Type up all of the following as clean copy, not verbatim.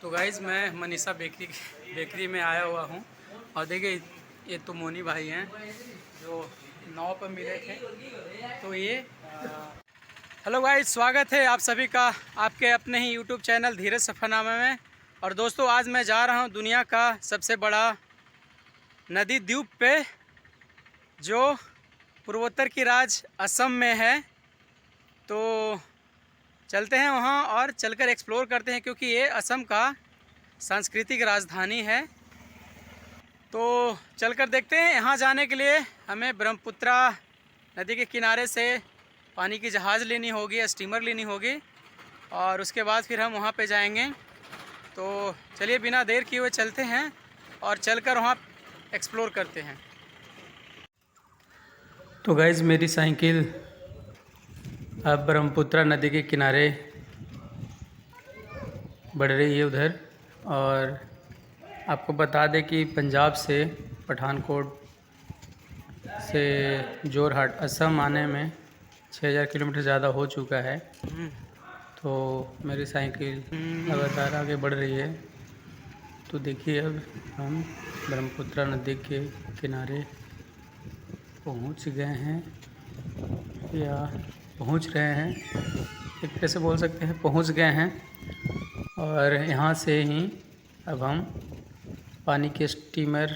तो गाइज़ मैं मनीषा बेकरी में आया हुआ हूँ और देखिए ये तो मोनी भाई हैं जो नाव पर मिले थे। तो ये हेलो गाइज़, स्वागत है आप सभी का आपके अपने ही यूट्यूब चैनल धीरज सफ़रनामा में। और दोस्तों आज मैं जा रहा हूँ दुनिया का सबसे बड़ा नदी द्वीप पे जो पूर्वोत्तर की राज्य असम में है। तो चलते हैं वहाँ और चलकर एक्सप्लोर करते हैं क्योंकि ये असम का सांस्कृतिक राजधानी है। तो चलकर देखते हैं। यहाँ जाने के लिए हमें ब्रह्मपुत्रा नदी के किनारे से पानी की जहाज़ लेनी होगी, स्टीमर लेनी होगी और उसके बाद फिर हम वहाँ पे जाएंगे। तो चलिए बिना देर किए हुए चलते हैं और चलकर वहाँ एक्सप्लोर करते हैं। तो गाइज़ मेरी साइकिल अब ब्रह्मपुत्रा नदी के किनारे बढ़ रही है उधर। और आपको बता दें कि पंजाब से पठानकोट से जोरहाट असम आने में 6000 किलोमीटर ज़्यादा हो चुका है। तो मेरी साइकिल लगातार आगे बढ़ रही है। तो देखिए अब हम ब्रह्मपुत्रा नदी के किनारे पहुंच गए हैं या पहुंच रहे हैं, एक तरह से बोल सकते हैं पहुंच गए हैं। और यहाँ से ही अब हम पानी के स्टीमर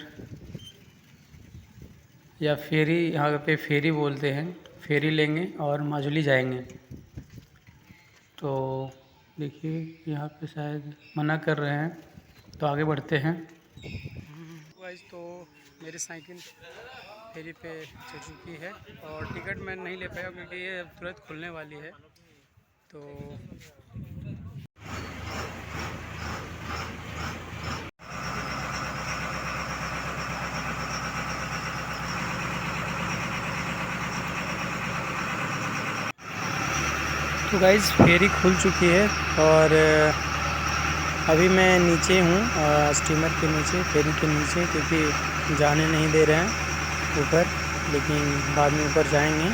या फेरी, यहाँ पे फेरी बोलते हैं, फेरी लेंगे और माजुली जाएंगे। तो देखिए यहाँ पे शायद मना कर रहे हैं, तो आगे बढ़ते हैं। गाइस तो मेरी साइकिल फेरी पे चल चुकी है और टिकट मैं नहीं ले पाया क्योंकि ये तुरंत खुलने वाली है। तो गाइस फेरी खुल चुकी है और अभी मैं नीचे हूँ, स्टीमर के नीचे, फेरी के नीचे, क्योंकि जाने नहीं दे रहे हैं ऊपर, लेकिन बाद में ऊपर जाएंगे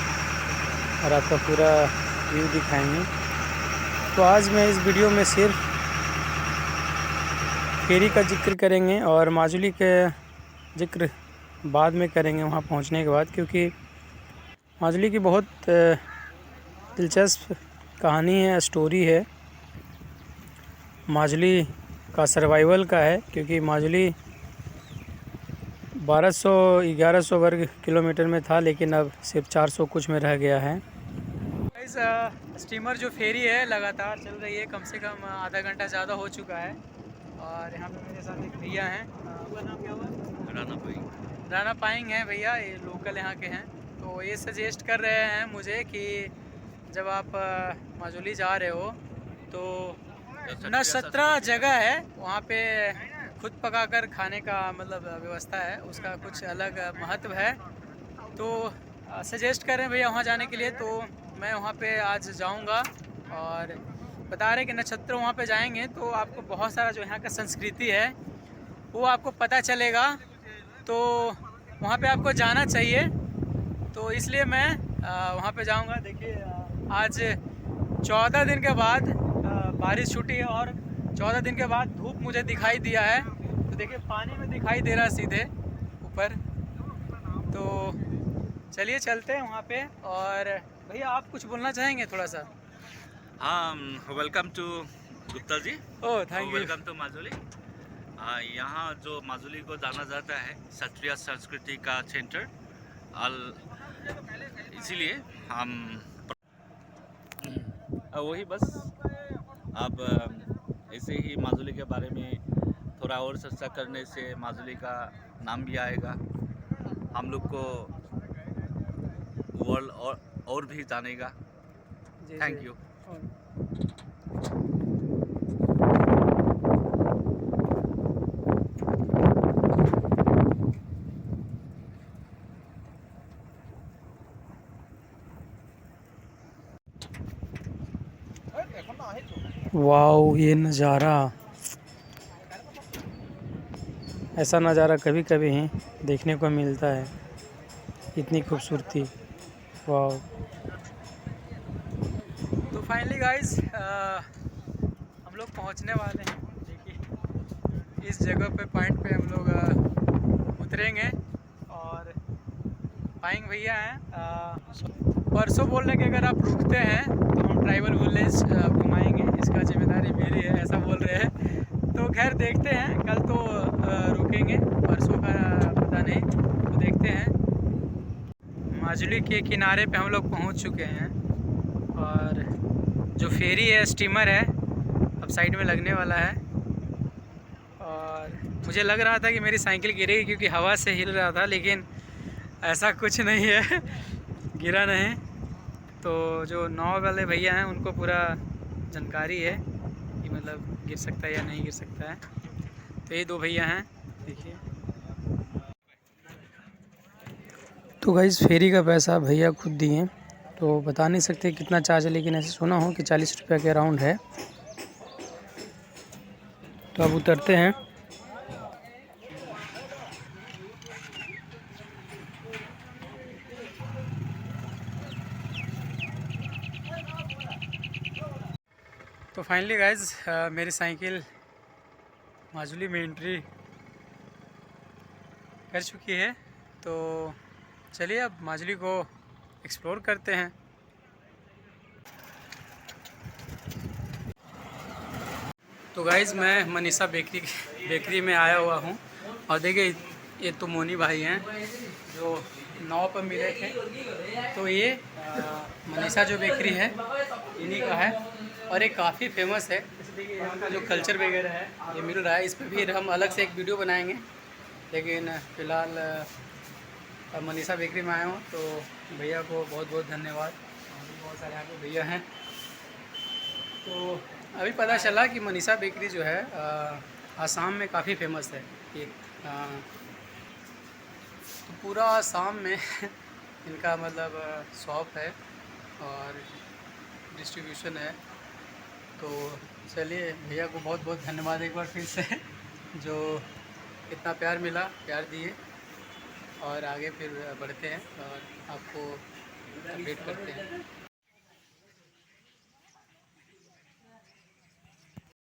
और आपका पूरा व्यू दिखाएंगे। तो आज मैं इस वीडियो में सिर्फ फेरी का जिक्र करेंगे और माजुली का जिक्र बाद में करेंगे वहाँ पहुँचने के बाद, क्योंकि माजुली की बहुत दिलचस्प कहानी है, स्टोरी है। माजुली का सर्वाइवल का है, क्योंकि माजुली 1100 वर्ग किलोमीटर में था, लेकिन अब सिर्फ 400 कुछ में रह गया है। इस स्टीमर जो फेरी है लगातार चल रही है, कम से कम आधा घंटा ज़्यादा हो चुका है। और यहाँ पे मेरे साथ एक भैया हैं, उनका नाम क्या हुआ? राणा पाइंग हैं भैया, ये लोकल यहाँ के हैं। तो ये सजेस्ट कर रहे हैं मुझे कि जब आप माजुली जा रहे हो तो नक्षत्रा जगह है, वहाँ पे खुद पकाकर खाने का मतलब व्यवस्था है, उसका कुछ अलग महत्व है। तो सजेस्ट कर रहे हैं भैया वहाँ जाने के लिए। तो मैं वहाँ पे आज जाऊँगा और बता रहे हैं कि नक्षत्र वहाँ पे जाएंगे तो आपको बहुत सारा जो यहाँ का संस्कृति है वो आपको पता चलेगा। तो वहाँ पे आपको जाना चाहिए, तो इसलिए मैं वहाँ पे जाऊँगा। देखिए आज 14 दिन के बाद बारिश छूटी है और 14 दिन के बाद धूप मुझे दिखाई दिया है। तो देखिए पानी में दिखाई दे रहा सीधे ऊपर। तो चलिए चलते हैं वहाँ पे। और भैया आप कुछ बोलना चाहेंगे थोड़ा सा? हाँ, welcome to Gupta ji. Oh thank you. Welcome to Majuli. यहाँ जो माजुली को जाना जाता है क्षत्रिय संस्कृति का सेंटर, इसीलिए हम वही बस अब ऐसे ही माजुली के बारे में थोड़ा और चर्चा करने से माजुली का नाम भी आएगा, हम लोग को वर्ल्ड और भी जानेगा। Thank you. वाओ, ये नज़ारा, ऐसा नज़ारा कभी कभी ही देखने को मिलता है, इतनी खूबसूरती। वाओ। तो फाइनली गाइस हम लोग पहुंचने वाले हैं। देखिए इस जगह पे पॉइंट पे हम लोग उतरेंगे और पाएंग भैया हैं। परसों बोल रहे कि अगर आप रुकते हैं तो हम ट्राइबल विलेज घुमाएंगे, इसका जिम्मेदारी मेरी है, ऐसा बोल रहे हैं। तो खैर देखते हैं, कल तो रुकेंगे, परसों का पता नहीं, तो देखते हैं। माजुली के किनारे पे हम लोग पहुंच चुके हैं और जो फेरी है, स्टीमर है, अब साइड में लगने वाला है। और मुझे लग रहा था कि मेरी साइकिल गिरेगी क्योंकि हवा से हिल रहा था, लेकिन ऐसा कुछ नहीं है, गिरा नहीं। तो जो नाव वाले भैया हैं उनको पूरा जानकारी है कि मतलब गिर सकता है या नहीं गिर सकता है। तो ये दो भैया हैं, देखिए। तो गाइस फेरी का पैसा भैया खुद दिए, तो बता नहीं सकते कितना चार्ज है, लेकिन ऐसे सुना हो कि 40 रुपये के अराउंड है। तो अब उतरते हैं। तो फाइनली गाइज मेरी साइकिल माजुली में एंट्री कर चुकी है। तो चलिए अब माजुली को एक्सप्लोर करते हैं। तो गाइज मैं मनीषा बेकरी में आया हुआ हूँ और देखिए ये तो मोनी भाई हैं जो नाव पर मिले थे। तो ये मनीषा जो बेकरी है इन्हीं का है और ये काफ़ी फेमस है। जैसे देखिए यहाँ का जो कल्चर वगैरह है ये मिल रहा है, इस पर भी हम अलग से एक वीडियो बनाएंगे। लेकिन फ़िलहाल मनीषा बेकरी में आया हूँ, तो भैया को बहुत बहुत धन्यवाद। बहुत सारे यहाँ पे भैया हैं। तो अभी पता चला कि मनीषा बेकरी जो है आसाम में काफ़ी फेमस है। ये तो पूरा आसाम में इनका मतलब शॉप है और डिस्ट्रीब्यूशन है। तो चलिए भैया को बहुत बहुत धन्यवाद एक बार फिर से, जो इतना प्यार मिला, प्यार दिए। और आगे फिर बढ़ते हैं और आपको अपडेट करते हैं।